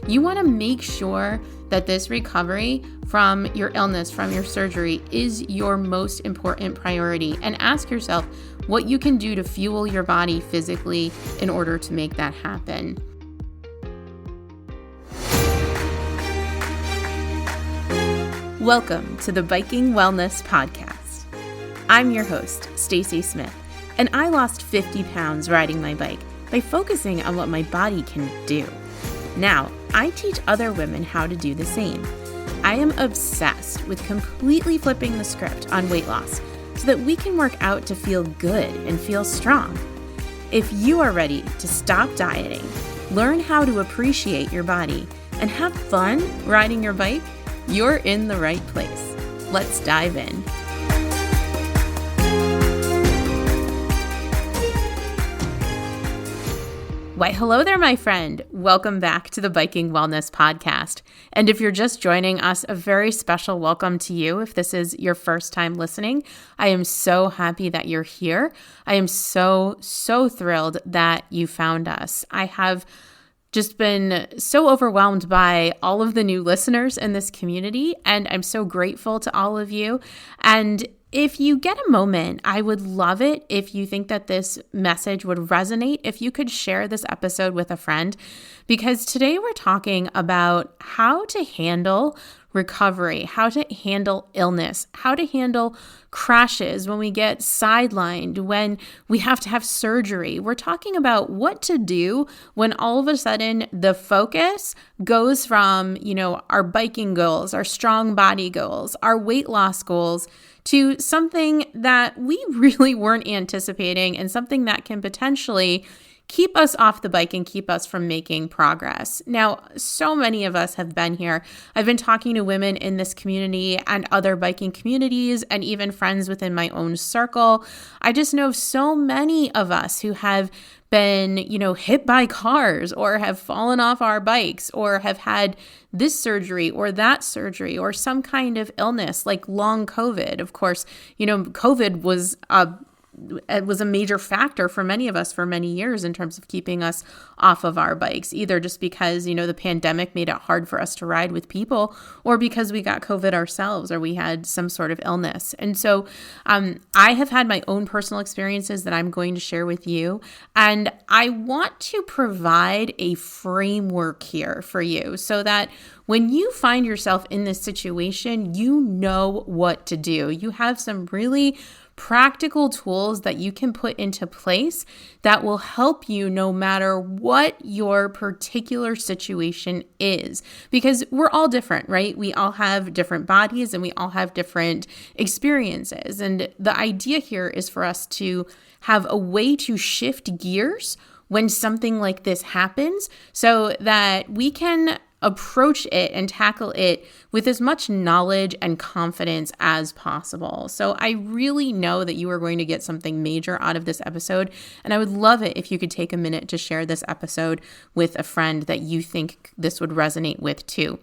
You want to make sure that this recovery from your illness, from your surgery, is your most important priority. And ask yourself what you can do to fuel your body physically in order to make that happen. Welcome to the Biking Wellness Podcast. I'm your host, Stacy Smith, and I lost 50 pounds riding my bike by focusing on what my body can do. Now, I teach other women how to do the same. I am obsessed with completely flipping the script on weight loss so that we can work out to feel good and feel strong. If you are ready to stop dieting, learn how to appreciate your body, and have fun riding your bike, you're in the right place. Let's dive in. Why, hello there, my friend. Welcome back to the Biking Wellness Podcast. And if you're just joining us, a very special welcome to you. If this is your first time listening, I am so happy that you're here. I am so thrilled that you found us. I have just been so overwhelmed by all of the new listeners in this community, and I'm so grateful to all of you. And if you get a moment, I would love it if you think that this message would resonate, if you could share this episode with a friend, because today we're talking about how to handle recovery, how to handle illness, how to handle crashes when we get sidelined, when we have to have surgery. We're talking about what to do when all of a sudden the focus goes from, our biking goals, our strong body goals, our weight loss goals, to something that we really weren't anticipating and something that can potentially keep us off the bike and keep us from making progress. Now, so many of us have been here. I've been talking to women in this community and other biking communities and even friends within my own circle. I just know so many of us who have been, hit by cars or have fallen off our bikes or have had this surgery or that surgery or some kind of illness like long COVID. Of course, COVID was a major factor for many of us for many years in terms of keeping us off of our bikes, either just because, the pandemic made it hard for us to ride with people, or because we got COVID ourselves or we had some sort of illness. And so I have had my own personal experiences that I'm going to share with you. And I want to provide a framework here for you so that when you find yourself in this situation, you know what to do. You have some really practical tools that you can put into place that will help you no matter what your particular situation is. Because we're all different, right? We all have different bodies and we all have different experiences. And the idea here is for us to have a way to shift gears when something like this happens so that we can approach it and tackle it with as much knowledge and confidence as possible. So I really know that you are going to get something major out of this episode, and I would love it if you could take a minute to share this episode with a friend that you think this would resonate with too.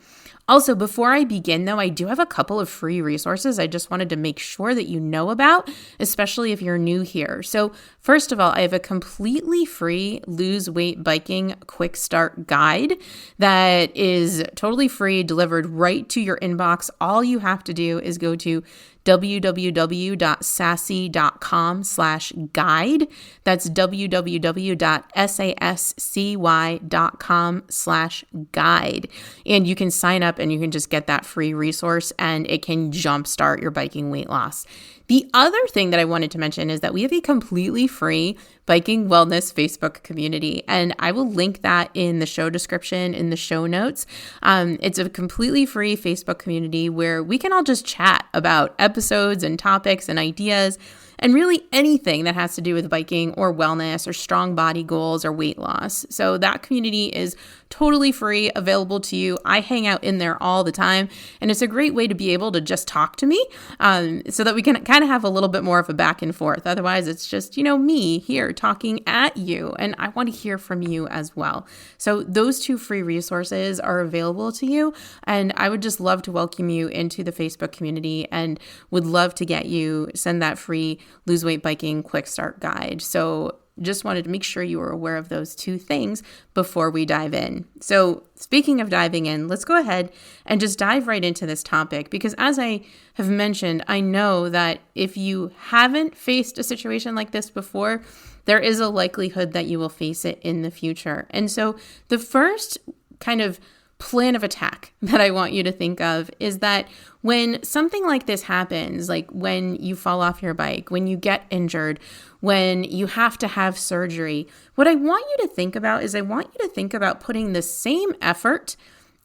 Also, before I begin, though, I do have a couple of free resources I just wanted to make sure that you know about, especially if you're new here. So first of all, I have a completely free lose weight biking quick start guide that is totally free, delivered right to your inbox. All you have to do is go to www.sassy.com/guide. That's www.sasscy.com/guide. And you can sign up and you can just get that free resource and it can jumpstart your biking weight loss. The other thing that I wanted to mention is that we have a completely free Biking Wellness Facebook community, and I will link that in the show description, in the show notes. It's a completely free Facebook community where we can all just chat about episodes and topics and ideas and really anything that has to do with biking or wellness or strong body goals or weight loss. So that community is totally free, available to you. I hang out in there all the time, and it's a great way to be able to just talk to me so that we can kind of have a little bit more of a back and forth. Otherwise, it's just, me here talking at you, and I want to hear from you as well. So those two free resources are available to you, and I would just love to welcome you into the Facebook community and would love to send that free Lose Weight Biking Quick Start Guide. So just wanted to make sure you were aware of those two things before we dive in. So speaking of diving in, let's go ahead and just dive right into this topic, because as I have mentioned, I know that if you haven't faced a situation like this before, there is a likelihood that you will face it in the future. And so the first kind of plan of attack that I want you to think of is that when something like this happens, like when you fall off your bike, when you get injured, when you have to have surgery, what I want you to think about is I want you to think about putting the same effort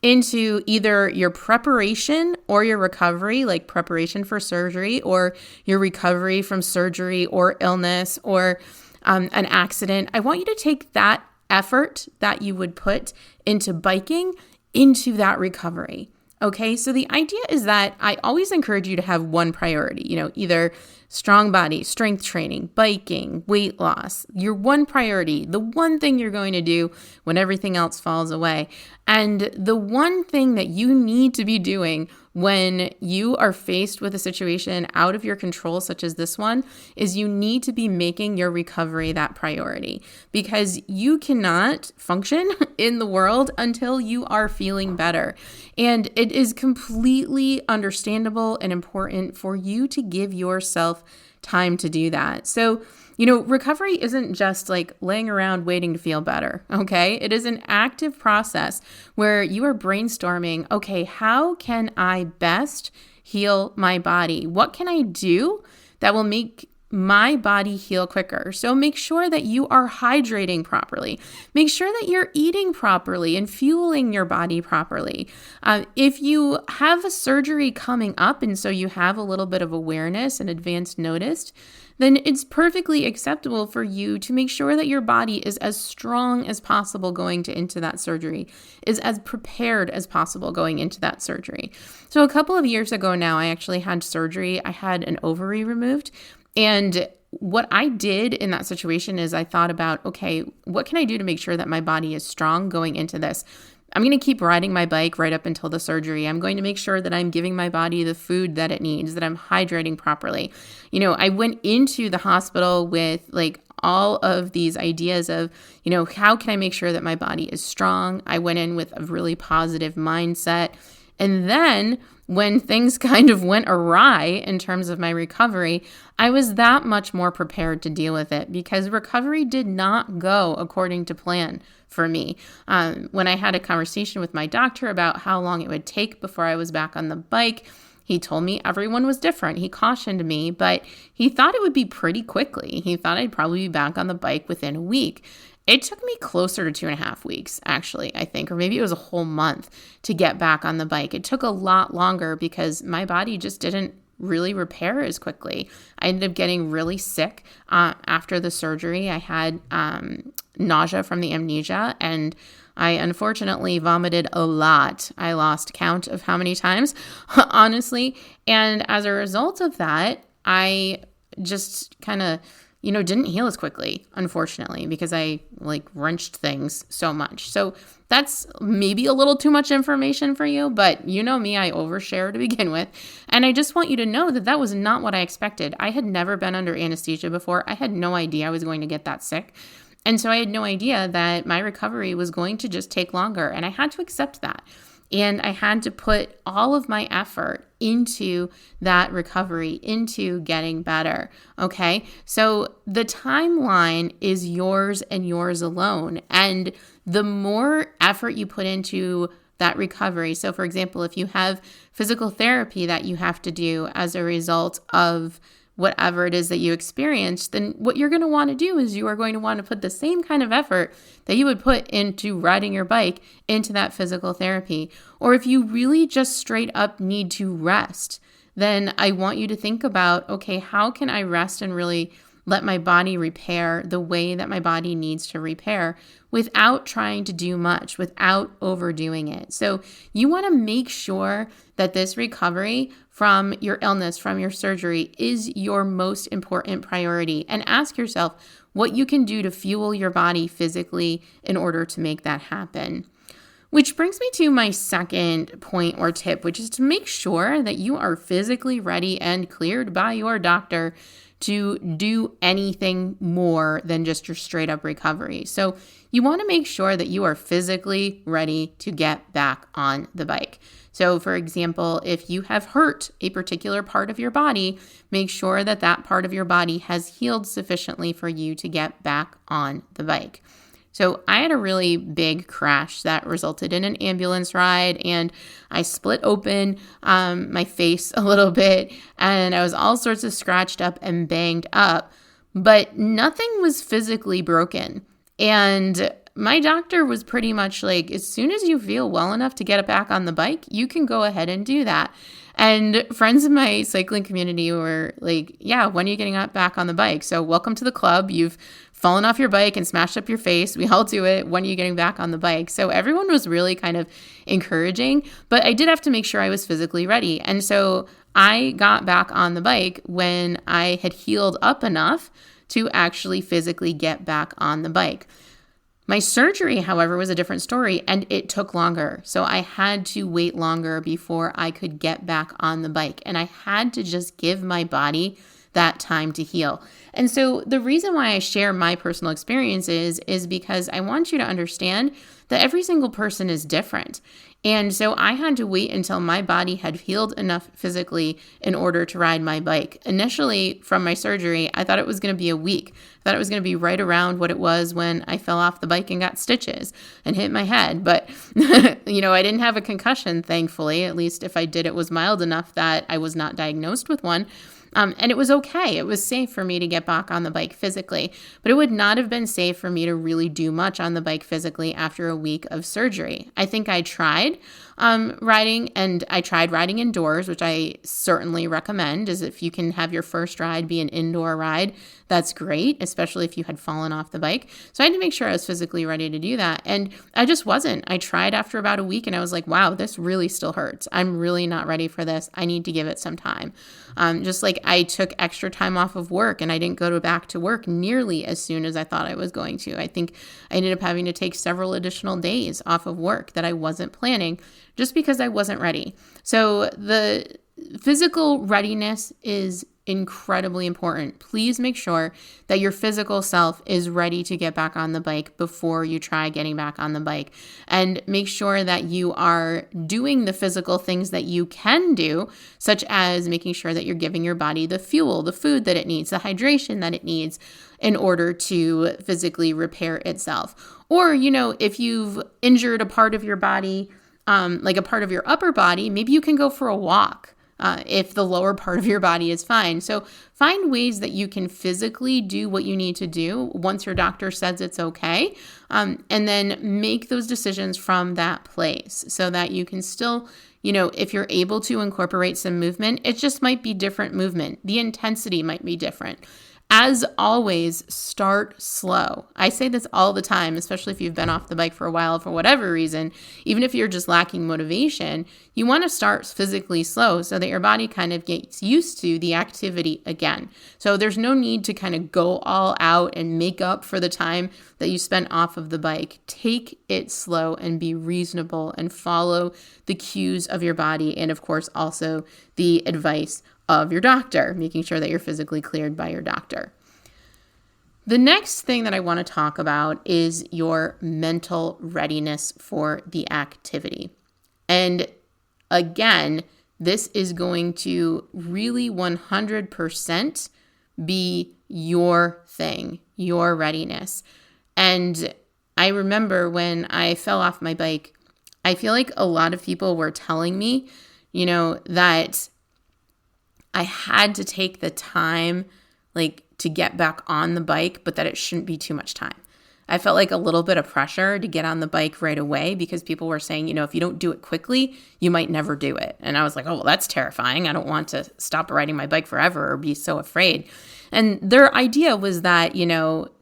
into either your preparation or your recovery, like preparation for surgery or your recovery from surgery or illness or an accident. I want you to take that effort that you would put into biking into that recovery. Okay, so the idea is that I always encourage you to have one priority, either strong body, strength training, biking, weight loss, your one priority, the one thing you're going to do when everything else falls away. And the one thing that you need to be doing when you are faced with a situation out of your control, such as this one, is you need to be making your recovery that priority, because you cannot function in the world until you are feeling better. And it is completely understandable and important for you to give yourself time to do that. So, recovery isn't just like laying around waiting to feel better, okay? It is an active process where you are brainstorming, okay, how can I best heal my body? What can I do that will make my body heal quicker? So make sure that you are hydrating properly. Make sure that you're eating properly and fueling your body properly. If you have a surgery coming up and so you have a little bit of awareness and advanced notice, then it's perfectly acceptable for you to make sure that your body is as strong as possible going into that surgery, is as prepared as possible going into that surgery. So a couple of years ago now, I actually had surgery. I had an ovary removed. And what I did in that situation is I thought about, okay, what can I do to make sure that my body is strong going into this? I'm going to keep riding my bike right up until the surgery. I'm going to make sure that I'm giving my body the food that it needs, that I'm hydrating properly. I went into the hospital with like all of these ideas of, how can I make sure that my body is strong? I went in with a really positive mindset. And then when things kind of went awry in terms of my recovery, I was that much more prepared to deal with it, because recovery did not go according to plan for me. When I had a conversation with my doctor about how long it would take before I was back on the bike, he told me everyone was different. He cautioned me, but he thought it would be pretty quickly. He thought I'd probably be back on the bike within a week. It took me closer to 2.5 weeks, actually, I think, or maybe it was a whole month to get back on the bike. It took a lot longer because my body just didn't really repair as quickly. I ended up getting really sick after the surgery. I had nausea from the amnesia, and I unfortunately vomited a lot. I lost count of how many times, honestly. And as a result of that, I just kind of didn't heal as quickly, unfortunately, because I wrenched things so much. So that's maybe a little too much information for you, but you know me, I overshare to begin with. And I just want you to know that that was not what I expected. I had never been under anesthesia before. I had no idea I was going to get that sick. And so I had no idea that my recovery was going to just take longer. And I had to accept that. And I had to put all of my effort into that recovery, into getting better. Okay. So the timeline is yours and yours alone. And the more effort you put into that recovery. So for example, if you have physical therapy that you have to do as a result of whatever it is that you experienced, then what you're going to want to do is you are going to want to put the same kind of effort that you would put into riding your bike into that physical therapy. Or if you really just straight up need to rest, then I want you to think about, okay, how can I rest and really let my body repair the way that my body needs to repair without trying to do much, without overdoing it. So you want to make sure that this recovery from your illness, from your surgery, is your most important priority. And ask yourself what you can do to fuel your body physically in order to make that happen. Which brings me to my second point or tip, which is to make sure that you are physically ready and cleared by your doctor to do anything more than just your straight up recovery. So you want to make sure that you are physically ready to get back on the bike. So for example, if you have hurt a particular part of your body, make sure that that part of your body has healed sufficiently for you to get back on the bike. So I had a really big crash that resulted in an ambulance ride, and I split open my face a little bit, and I was all sorts of scratched up and banged up, but nothing was physically broken. And my doctor was pretty much like, as soon as you feel well enough to get back on the bike, you can go ahead and do that. And friends in my cycling community were like, yeah, when are you getting back on the bike? So welcome to the club. You've fallen off your bike and smashed up your face. We all do it. When are you getting back on the bike? So everyone was really kind of encouraging, but I did have to make sure I was physically ready. And so I got back on the bike when I had healed up enough to actually physically get back on the bike. My surgery, however, was a different story, and it took longer. So I had to wait longer before I could get back on the bike. And I had to just give my body that time to heal. And so the reason why I share my personal experiences is because I want you to understand that every single person is different. And so I had to wait until my body had healed enough physically in order to ride my bike. Initially, from my surgery, I thought it was going to be a week. I thought it was going to be right around what it was when I fell off the bike and got stitches and hit my head. But, I didn't have a concussion, thankfully. At least if I did, it was mild enough that I was not diagnosed with one. And it was okay. It was safe for me to get back on the bike physically, but it would not have been safe for me to really do much on the bike physically after a week of surgery. I think I tried riding, and I tried riding indoors, which I certainly recommend, is if you can have your first ride be an indoor ride, that's great, especially if you had fallen off the bike. So I had to make sure I was physically ready to do that. And I just wasn't. I tried after about a week and I was like, wow, this really still hurts. I'm really not ready for this. I need to give it some time. Just like I took extra time off of work and I didn't go back to work nearly as soon as I thought I was going to. I think I ended up having to take several additional days off of work that I wasn't planning just because I wasn't ready. So the physical readiness is incredibly important. Please make sure that your physical self is ready to get back on the bike before you try getting back on the bike. And make sure that you are doing the physical things that you can do, such as making sure that you're giving your body the fuel, the food that it needs, the hydration that it needs in order to physically repair itself. Or, if you've injured a part of your body, like a part of your upper body, maybe you can go for a walk. If the lower part of your body is fine. So find ways that you can physically do what you need to do once your doctor says it's okay, and then make those decisions from that place so that you can still, if you're able to incorporate some movement, it just might be different movement. The intensity might be different. As always, start slow. I say this all the time, especially if you've been off the bike for a while for whatever reason. Even if you're just lacking motivation, you want to start physically slow so that your body kind of gets used to the activity again. So there's no need to kind of go all out and make up for the time that you spent off of the bike. Take it slow and be reasonable and follow the cues of your body, and of course also the advice of your doctor, making sure that you're physically cleared by your doctor. The next thing that I want to talk about is your mental readiness for the activity. And again, this is going to really 100% be your thing, your readiness. And I remember when I fell off my bike, I feel like a lot of people were telling me, that I had to take the time, to get back on the bike, but that it shouldn't be too much time. I felt like a little bit of pressure to get on the bike right away because people were saying, if you don't do it quickly, you might never do it. And I was like, oh, well, that's terrifying. I don't want to stop riding my bike forever or be so afraid. And their idea was that,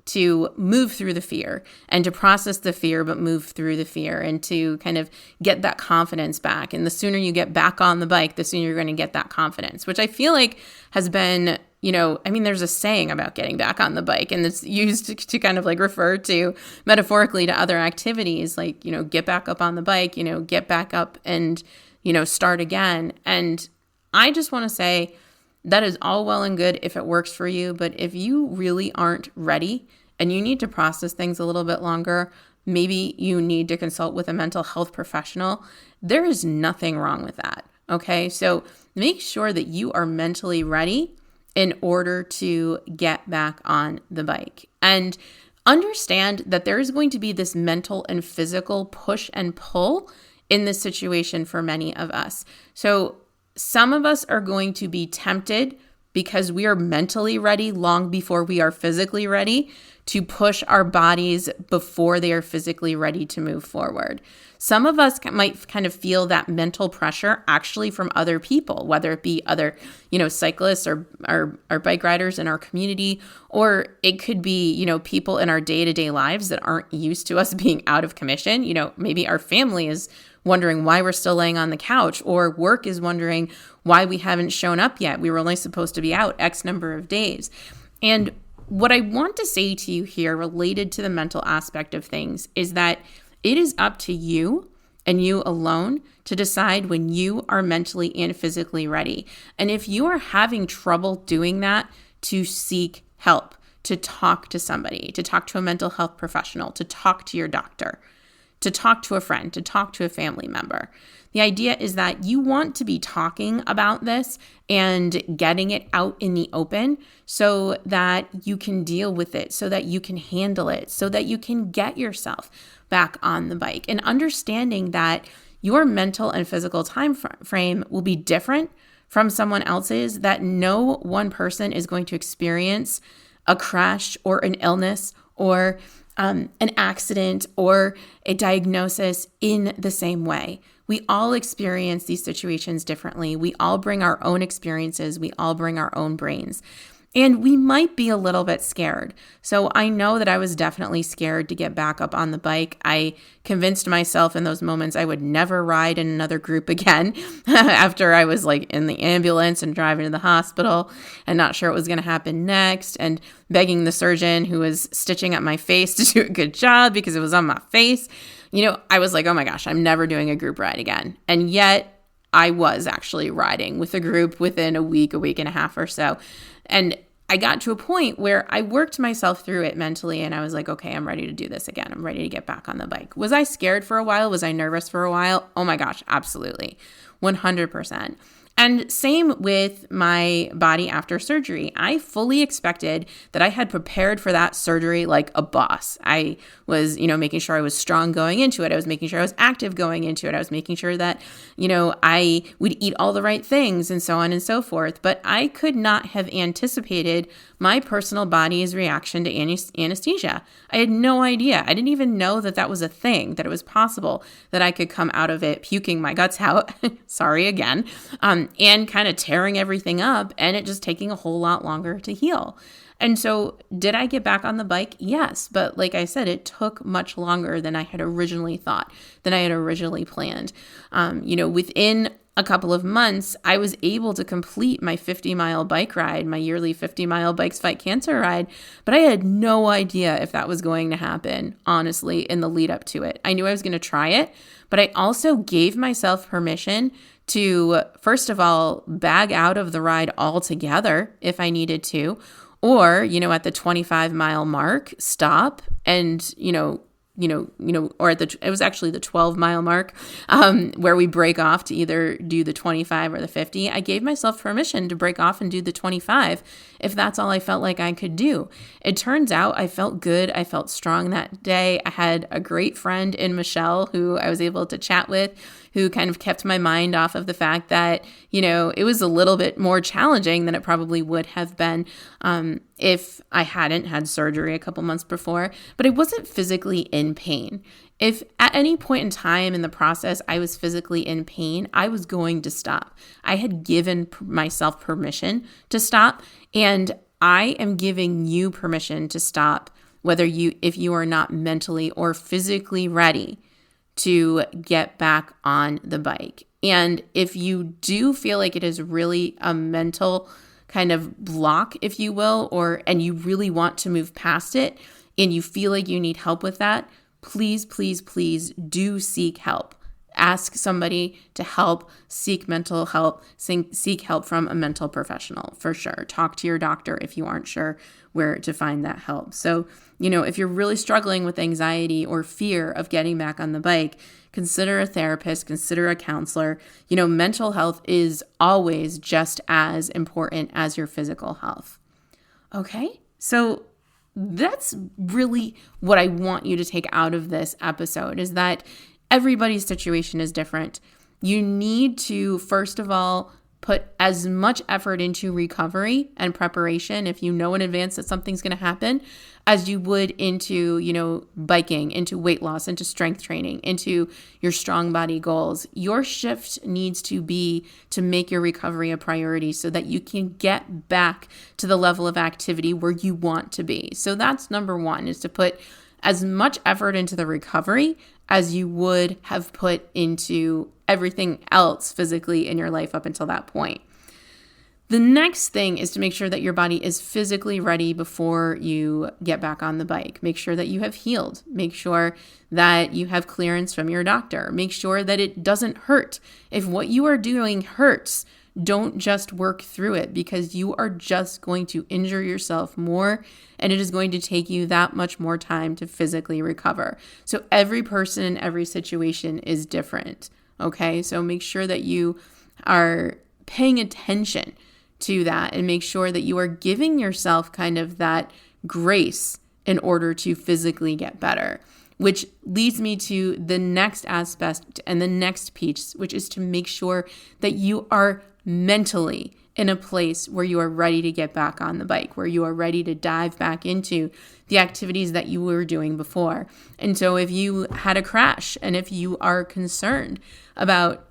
to move through the fear and to process the fear, but move through the fear and to kind of get that confidence back. And the sooner you get back on the bike, the sooner you're going to get that confidence, which I feel like has been, there's a saying about getting back on the bike, and it's used to kind of refer to metaphorically to other activities, get back up on the bike, get back up and, start again. And I just want to say, that is all well and good if it works for you. But if you really aren't ready and you need to process things a little bit longer, maybe you need to consult with a mental health professional. There is nothing wrong with that. Okay. So make sure that you are mentally ready in order to get back on the bike. And understand that there is going to be this mental and physical push and pull in this situation for many of us. So some of us are going to be tempted because we are mentally ready long before we are physically ready to push our bodies before they are physically ready to move forward. Some of us might kind of feel that mental pressure actually from other people, whether it be other, cyclists or bike riders in our community, or it could be, people in our day-to-day lives that aren't used to us being out of commission. Maybe our family is wondering why we're still laying on the couch, or work is wondering why we haven't shown up yet. We were only supposed to be out X number of days. And what I want to say to you here related to the mental aspect of things is that it is up to you and you alone to decide when you are mentally and physically ready. And if you are having trouble doing that, to seek help, to talk to somebody, to talk to a mental health professional, to talk to your doctor, to talk to a friend, to talk to a family member. The idea is that you want to be talking about this and getting it out in the open so that you can deal with it, so that you can handle it, so that you can get yourself back on the bike. And understanding that your mental and physical time frame will be different from someone else's, that no one person is going to experience a crash or an illness or an accident or a diagnosis in the same way. We all experience these situations differently. We all bring our own experiences. We all bring our own brains. And we might be a little bit scared. So I know that I was definitely scared to get back up on the bike. I convinced myself in those moments I would never ride in another group again after I was like in the ambulance and driving to the hospital and not sure what was going to happen next, and begging the surgeon who was stitching up my face to do a good job because it was on my face. I was like, oh my gosh, I'm never doing a group ride again. And yet I was actually riding with a group within a week and a half or so. And I got to a point where I worked myself through it mentally, and I was like, okay, I'm ready to do this again. I'm ready to get back on the bike. Was I scared for a while? Was I nervous for a while? Oh my gosh, absolutely. 100%. And same with my body after surgery. I fully expected that I had prepared for that surgery like a boss. I was, making sure I was strong going into it. I was making sure I was active going into it. I was making sure that, I would eat all the right things and so on and so forth. But I could not have anticipated my personal body's reaction to anesthesia. I had no idea. I didn't even know that that was a thing, that it was possible that I could come out of it puking my guts out. Sorry again. And kind of tearing everything up, and it just taking a whole lot longer to heal. And so did I get back on the bike? Yes. But like I said, it took much longer than I had originally thought, than I had originally planned. Within a couple of months, I was able to complete my 50-mile bike ride, my yearly 50-mile Bikes Fight Cancer ride, but I had no idea if that was going to happen, honestly, in the lead up to it. I knew I was going to try it, but I also gave myself permission to, first of all, bag out of the ride altogether if I needed to, or, at the 25-mile mark, stop and, or it was actually the 12-mile mark, where we break off to either do the 25 or the 50. I gave myself permission to break off and do the 25 if that's all I felt like I could do. It turns out I felt good. I felt strong that day. I had a great friend in Michelle who I was able to chat with, who kind of kept my mind off of the fact that, it was a little bit more challenging than it probably would have been if I hadn't had surgery a couple months before, but I wasn't physically in pain. If at any point in time in the process I was physically in pain, I was going to stop. I had given myself permission to stop, and I am giving you permission to stop, if you are not mentally or physically ready to get back on the bike. And if you do feel like it is really a mental kind of block, if you will, and you really want to move past it and you feel like you need help with that, please, please, please do seek help. ask somebody to help, seek mental help, seek help from a mental professional for sure. Talk to your doctor if you aren't sure where to find that help. So, if you're really struggling with anxiety or fear of getting back on the bike, consider a therapist, consider a counselor. Mental health is always just as important as your physical health. Okay? So that's really what I want you to take out of this episode, is that everybody's situation is different. You need to, first of all, put as much effort into recovery and preparation, if you know in advance that something's going to happen, as you would into, biking, into weight loss, into strength training, into your strong body goals. Your shift needs to be to make your recovery a priority so that you can get back to the level of activity where you want to be. So that's number one, is to put as much effort into the recovery as you would have put into everything else physically in your life up until that point. The next thing is to make sure that your body is physically ready before you get back on the bike. Make sure that you have healed. Make sure that you have clearance from your doctor. Make sure that it doesn't hurt. If what you are doing hurts, don't just work through it, because you are just going to injure yourself more, and it is going to take you that much more time to physically recover. So every person in every situation is different. Okay, so make sure that you are paying attention to that and make sure that you are giving yourself kind of that grace in order to physically get better, which leads me to the next aspect and the next piece, which is to make sure that you are mentally in a place where you are ready to get back on the bike, where you are ready to dive back into the activities that you were doing before. And so if you had a crash and if you are concerned about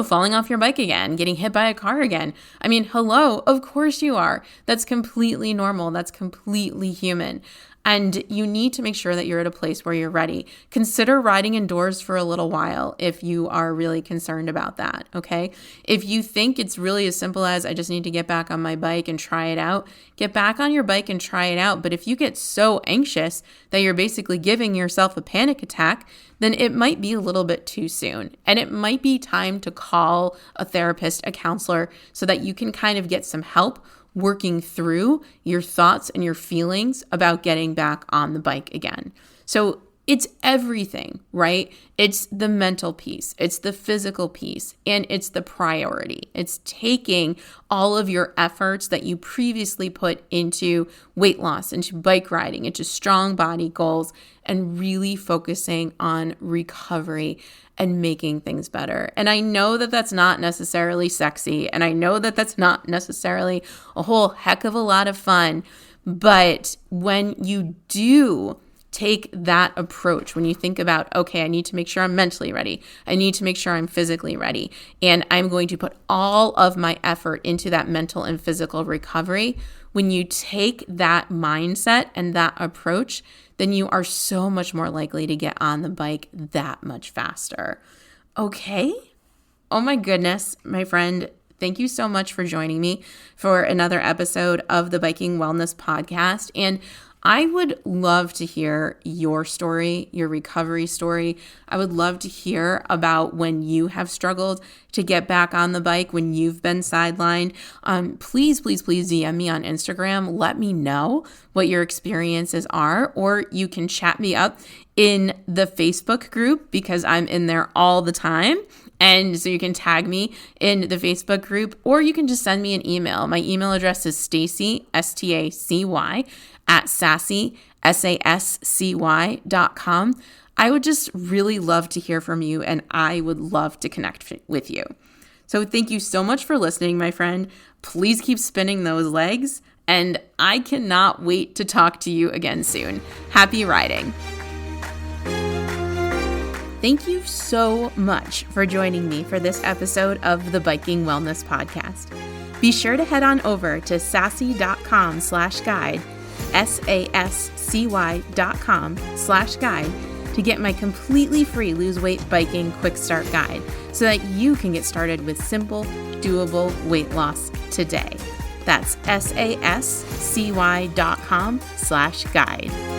falling off your bike again, getting hit by a car again. I mean, hello, of course you are. That's completely normal. That's completely human. And you need to make sure that you're at a place where you're ready. Consider riding indoors for a little while if you are really concerned about that, okay? If you think it's really as simple as, I just need to get back on my bike and try it out, get back on your bike and try it out. But if you get so anxious that you're basically giving yourself a panic attack, then it might be a little bit too soon. And it might be time to call a therapist, a counselor, so that you can kind of get some help working through your thoughts and your feelings about getting back on the bike again. So it's everything, right? It's the mental piece, it's the physical piece, and it's the priority. It's taking all of your efforts that you previously put into weight loss, into bike riding, into strong body goals, and really focusing on recovery and making things better. And I know that that's not necessarily sexy, and I know that that's not necessarily a whole heck of a lot of fun, but when you do take that approach, when you think about, okay, I need to make sure I'm mentally ready, I need to make sure I'm physically ready, and I'm going to put all of my effort into that mental and physical recovery, when you take that mindset and that approach, then you are so much more likely to get on the bike that much faster. Okay? Oh my goodness, my friend. Thank you so much for joining me for another episode of the Biking Wellness Podcast. And I would love to hear your story, your recovery story. I would love to hear about when you have struggled to get back on the bike, when you've been sidelined. Please DM me on Instagram. Let me know what your experiences are, or you can chat me up in the Facebook group, because I'm in there all the time. And so you can tag me in the Facebook group, or you can just send me an email. My email address is Stacy, STACY, @sassy.com. I would just really love to hear from you, and I would love to connect with you. So thank you so much for listening, my friend. Please keep spinning those legs, and I cannot wait to talk to you again soon. Happy riding. Thank you so much for joining me for this episode of the Biking Wellness Podcast. Be sure to head on over to sassy.com/guide, sasscy.com/guide, to get my completely free Lose Weight Biking Quick Start Guide so that you can get started with simple, doable weight loss today. That's sasscy.com/guide.